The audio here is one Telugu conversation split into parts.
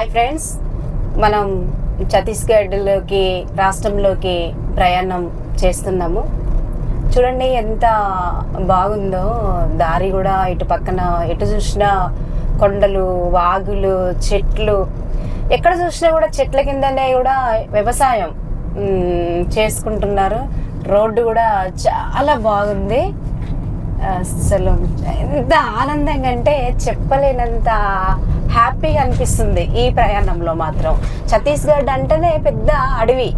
హాయ్ ఫ్రెండ్స్, మనం ఛత్తీస్గఢ్లోకి రాష్ట్రంలోకి ప్రయాణం చేస్తున్నాము. చూడండి ఎంత బాగుందో దారి కూడా. ఇటు పక్కన ఎటు చూసినా కొండలు, వాగులు, చెట్లు. ఎక్కడ చూసినా కూడా చెట్ల కిందనే కూడా వ్యవసాయం చేసుకుంటున్నారు. రోడ్డు కూడా చాలా బాగుంది. అసలు ఎంత ఆనందంగా అంటే చెప్పలేనంత హ్యాపీగా అనిపిస్తుంది ఈ ప్రయాణంలో మాత్రం. ఛత్తీస్గఢ్ అంటేనే పెద్ద అడవి.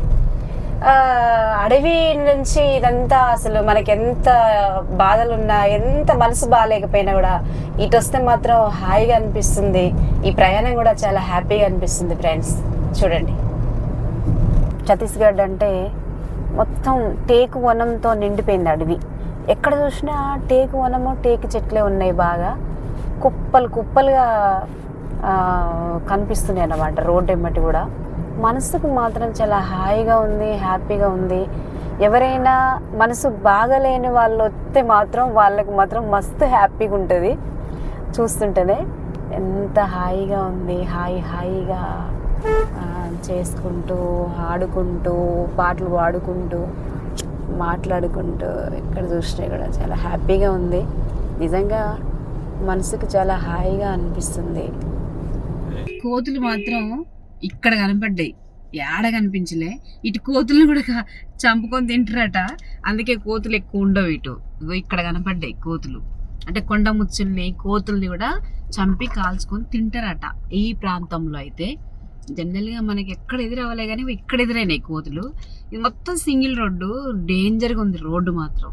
అడవి నుంచి ఇదంతా అసలు మనకి ఎంత బాధలున్నా, ఎంత మనసు బాగాలేకపోయినా కూడా ఇటు వస్తే మాత్రం హాయిగా అనిపిస్తుంది. ఈ ప్రయాణం కూడా చాలా హ్యాపీగా అనిపిస్తుంది ఫ్రెండ్స్. చూడండి, ఛత్తీస్గఢ్ అంటే మొత్తం టేకు వనంతో నిండిపోయింది అడవి. ఎక్కడ చూసినా టేకు వనము, టేకు చెట్లే ఉన్నాయి. బాగా కుప్పలు కుప్పలుగా కనిపిస్తున్నాయి అన్నమాట రోడ్డు ఎమ్మటి కూడా. మనసుకు మాత్రం చాలా హాయిగా ఉంది, హ్యాపీగా ఉంది. ఎవరైనా మనసు బాగలేని వాళ్ళు వస్తే మాత్రం వాళ్ళకి మాత్రం మస్తు హ్యాపీగా ఉంటుంది. చూస్తుంటేనే ఎంత హాయిగా ఉంది. హాయిగా చేసుకుంటూ, ఆడుకుంటూ, పాటలు పాడుకుంటూ, మాట్లాడుకుంటూ ఎక్కడ చూసినా కూడా చాలా హ్యాపీగా ఉంది. నిజంగా మనసుకు చాలా హాయిగా అనిపిస్తుంది. కోతులు మాత్రం ఇక్కడ కనపడ్డాయి, ఏడ కనిపించలే. ఇటు కోతులను కూడా చంపుకొని తింటారట, అందుకే కోతులు ఎక్కువ ఉండవు ఇటు. ఇక్కడ కనపడ్డాయి కోతులు. అంటే కొండ ముచ్చుల్ని, కోతుల్ని కూడా చంపి కాల్చుకొని తింటారట ఈ ప్రాంతంలో. అయితే జనరల్గా మనకి ఎక్కడ ఎదురవ్వలే కానీ ఇక్కడ ఎదురైనాయి కోతులు. ఇది మొత్తం సింగిల్ రోడ్డు, డేంజర్గా ఉంది రోడ్డు మాత్రం.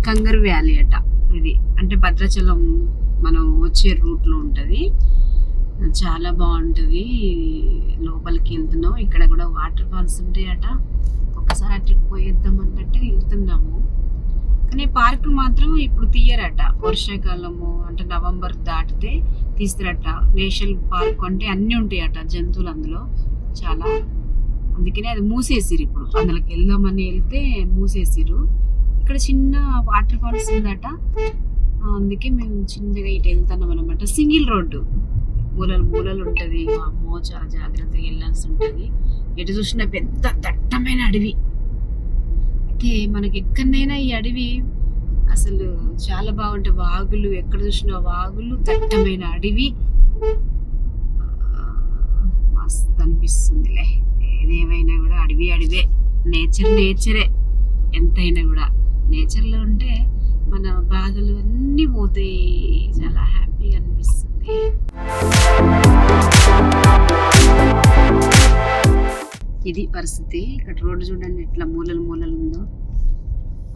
కంగర్ వ్యాలీ అట ఇది. అంటే భద్రాచలం మనం వచ్చే రూట్లో ఉంటుంది. చాలా బాగుంటుంది. లోపలికి వెళ్తున్నాం. ఇక్కడ కూడా వాటర్ ఫాల్స్ ఉంటాయట. ఒకసారి అట్లా పోయేద్దాం అన్నట్టు వెళ్తున్నాము. కానీ పార్క్ మాత్రం ఇప్పుడు తీయరట. వర్షాకాలము అంటే నవంబర్ దాటితే తీస్తారట. నేషనల్ పార్క్ అంటే అన్నీ ఉంటాయట జంతువులు అందులో చాలా. అందుకనే అది మూసేసిరు. ఇప్పుడు అందులోకి వెళ్దామని వెళ్తే మూసేసిరు. ఇక్కడ చిన్న వాటర్ ఫాల్స్ ఉందట, అందుకే మేము చిన్నగా ఇటు వెళ్తున్నాం అనమాట. సింగిల్ రోడ్డు, మూలలు ఉంటుంది. అమ్మో చాలా జాగ్రత్తగా వెళ్ళాల్సి ఉంటుంది. ఎటు చూసినా పెద్ద దట్టమైన అడవి. అయితే మనకి ఎక్కడైనా ఈ అడవి అసలు చాలా బాగుంటాయి. వాగులు, ఎక్కడ చూసినా వాగులు, దట్టమైన అడవి. మస్తు అనిపిస్తుందిలే. ఏదేమైనా కూడా అడవే. నేచరే. ఎంతైనా కూడా నేచర్లో ఉంటే మన బాధలు అన్నీ పోతాయి. చాలా హ్యాపీగా అనిపిస్తుంది. ఇది పరిస్థితి. ఇక్కడ రోడ్డు చూడండి ఎట్లా మూలలు ఉందో.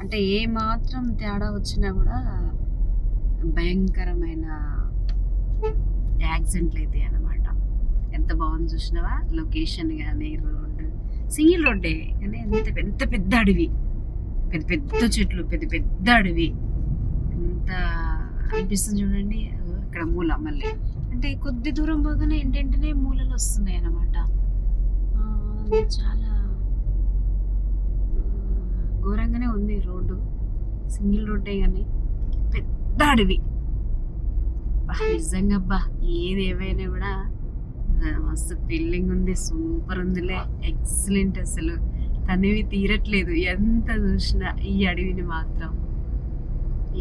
అంటే ఏ మాత్రం తేడా వచ్చినా కూడా భయంకరమైన యాక్సిడెంట్లు అవుతాయి అన్నమాట. ఎంత బాగుంది చూసినావా లొకేషన్ కానీ. రోడ్డు సింగిల్ రోడ్డే కానీ ఎంత పెద్ద అడవి, పెద్ద చెట్లు, పెద్ద అడవి. ఎంత అనిపిస్తుంది చూడండి. ఇక్కడ మూల మళ్ళీ అంటే కొద్ది దూరం పోగానే ఏంటంటేనే మూలలు వస్తున్నాయి అన్నమాట. చాలా ఘోరంగానే ఉంది రోడ్డు. సింగిల్ రోడ్డే కానీ పెద్ద అడవి. నిజంగా అబ్బా, ఏదేమైనా కూడా మస్తు థ్రిల్లింగ్ ఉంది. సూపర్ ఉందిలే, ఎక్సలెంట్. అసలు తనివి తీరట్లేదు ఎంత చూసినా ఈ అడవిని మాత్రం.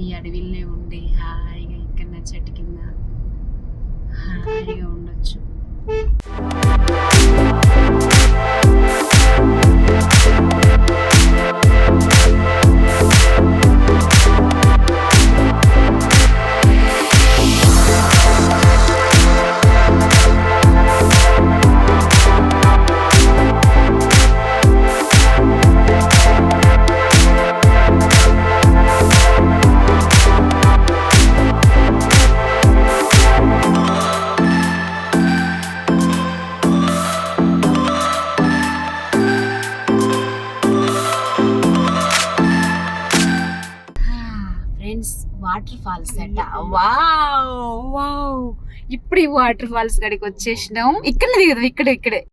ఈ అడవిలోనే ఉండి హాయిగా ఇక్కడ చెట్టు కింద హాయిగా ఉండొచ్చు. వాటర్ ఫాల్స్ అట. వావ్ వావ్, ఇప్పుడు ఈ వాటర్ ఫాల్స్ కాడికి వచ్చేసినాం. ఇక్కడ దిగుదాం, ఇక్కడే.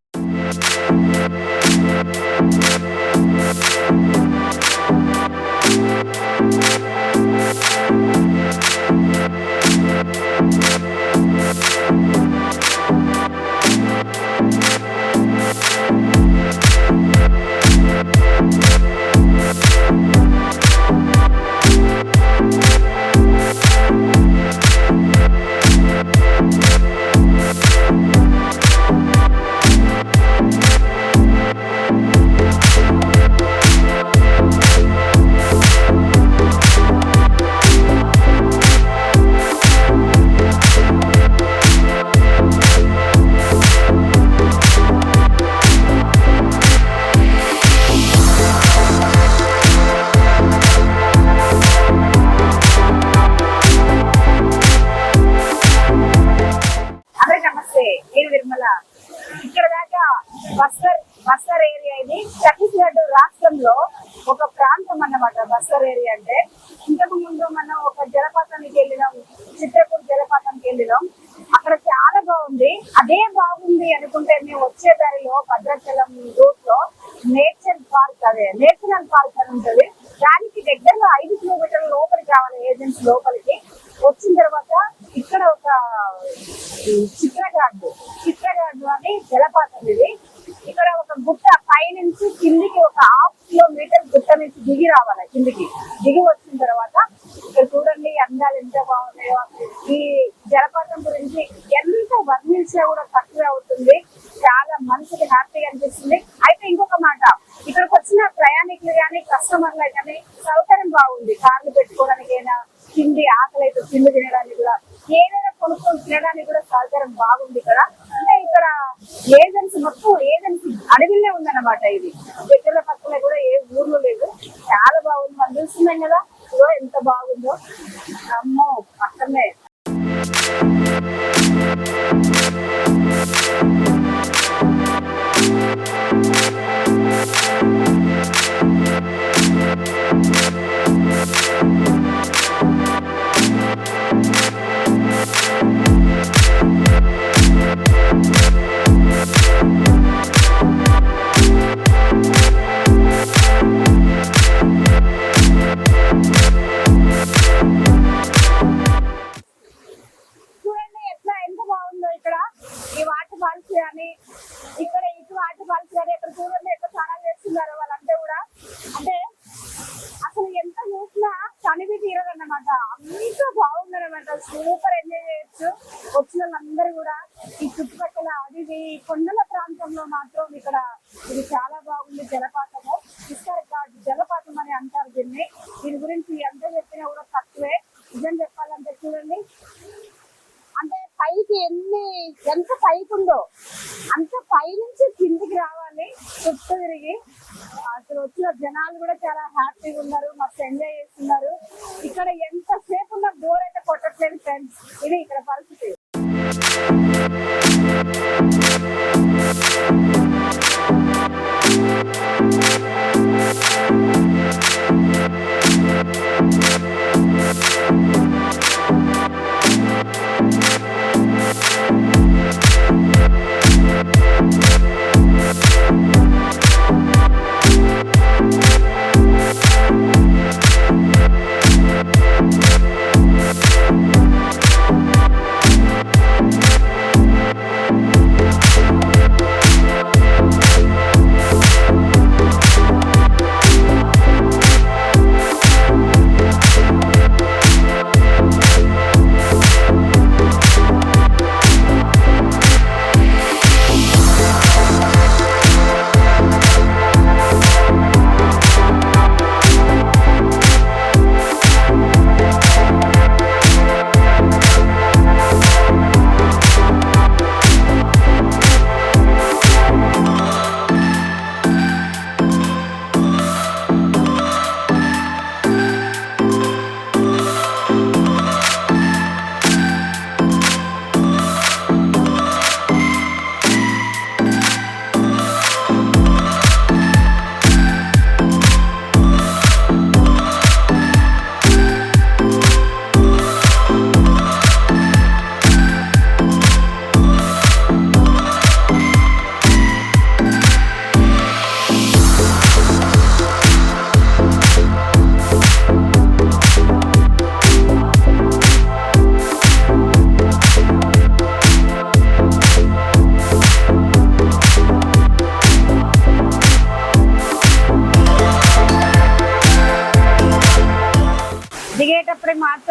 బస్తర్ ఏరియా ఇది ఛత్తీస్గఢ్ రాష్ట్రంలో ఒక ప్రాంతం అన్నమాట. బస్తర్ ఏరియా అంటే ఇంతకు ముందు మనం ఒక జలపాతానికి వెళ్ళినాం, చిత్రకూట్ జలపాతానికి వెళ్ళినాం. అక్కడ చాలా బాగుంది. అదే బాగుంది అనుకుంటే మేము వచ్చే దారిలో భద్రాచలం రూట్ లో నేషనల్ పార్క్ అని ఉంటుంది. దానికి దగ్గరలో 5 కిలోమీటర్ల లోపలికి రావాలి, ఏజెన్సీ లోపలికి. వచ్చిన తర్వాత ఇక్కడ ఒక చిత్రగాడు అని జలపాతం ఇది. ఇక్కడ ఒక గుట్ట పైనుంచి కిందికి ఒక 1/2 కిలోమీటర్ గుట్ట నుంచి దిగి రావాలి. దిగి వచ్చిన తర్వాత ఇక్కడ చూడండి అందాలు ఎంత బాగున్నాయో. ఈ జలపాతం గురించి ఎంత వర్ణించినా కూడా తక్కువే అవుతుంది. చాలా మనసుకి హ్యాపీగా అనిపిస్తుంది. అయితే ఇంకొక మాట, ఇక్కడికి వచ్చిన ప్రయాణికులు కానీ కస్టమర్లు కానీ సౌకర్యం బాగుంది. కార్లు పెట్టుకోవడానికైనా, తిండి ఆకలి అయితే తిండి తినడానికి కూడా, ఏదైనా కొనుక్కొని తినడానికి కూడా సౌకర్యం బాగుంది ఇక్కడ. అంటే ఇక్కడ ఏజెన్సీ అడవిలో ఉందన్నమాట. ఇది దగ్గర పక్కన కూడా ఏ ఊర్లో లేదు. చాలా బాగుంది. మనం చూస్తున్నాం కదా ఎంత బాగుందో. అమ్మో పక్కనే సూపర్ ఎంజాయ్ చేయొచ్చు. వచ్చిన వాళ్ళందరూ కూడా ఈ చుట్టుపక్కల అడవి కొండల ప్రాంతంలో మాత్రం ఇక్కడ ఇది చాలా బాగుంది. జలపాతము కిష్కర్ జలపాతం అని అంటారు దీన్ని. దీని గురించి ఎంత చెప్పినా కూడా తక్కువే. నిజం చెప్పాలంటే చూడండి, అంటే పైకి ఎంత పైకి ఉందో అంత పై నుంచి కిందికి రావాలి చుట్టూ తిరిగి. అసలు వచ్చిన జనాలు కూడా చాలా హ్యాపీగా ఉన్నారు, మస్తు ఎంజాయ్ చేస్తున్నారు. ఇక్కడ ఎంత సేపు ఉన్న బోర్ అయితే కొట్టట్లేదు ఫ్రెండ్స్. ఇది ఇక్కడ పరిస్థితి.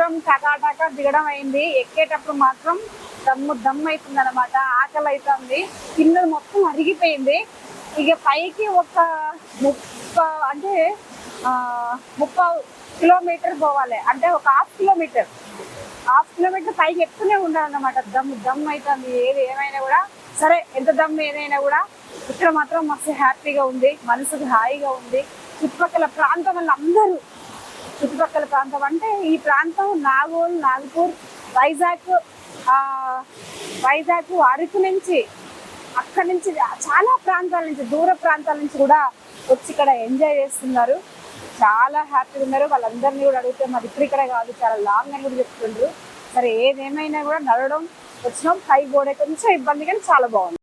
మొత్తం టకాటకా దిగడం అయింది. ఎక్కేటప్పుడు మాత్రం దమ్ము అవుతుంది అనమాట. ఆకలి అవుతుంది, కింద మొత్తం అరిగిపోయింది. ఇక పైకి ఒక 30 కిలోమీటర్ పోవాలి, అంటే ఒక హాఫ్ కిలోమీటర్ పైకి ఎక్కుతూనే ఉండాలన్నమాట. దమ్ము అవుతుంది. ఏమైనా కూడా సరే, ఎంత దమ్ము ఏదైనా కూడా ఇక్కడ మాత్రం మస్తు హ్యాపీగా ఉంది, మనసుకు హాయిగా ఉంది. చుట్టుపక్కల ప్రాంతం వల్ల అందరూ, చుట్టుపక్కల ప్రాంతం అంటే ఈ ప్రాంతం నాగోల్, నాగపూర్, వైజాగ్, అరకు నుంచి, అక్కడి నుంచి చాలా ప్రాంతాల నుంచి, దూర ప్రాంతాల నుంచి కూడా వచ్చి ఇక్కడ ఎంజాయ్ చేస్తున్నారు. చాలా హ్యాపీగా ఉన్నారు. వాళ్ళందరినీ కూడా అడిగితే మాది ఇక్కడ కాదు, చాలా లాంగ్ అని కూడా చెప్తుండ్రు. సరే, ఏదేమైనా కూడా నడవడం వచ్చినాం. పై గోడ కొంచెం ఇబ్బంది, కానీ చాలా బాగుంది.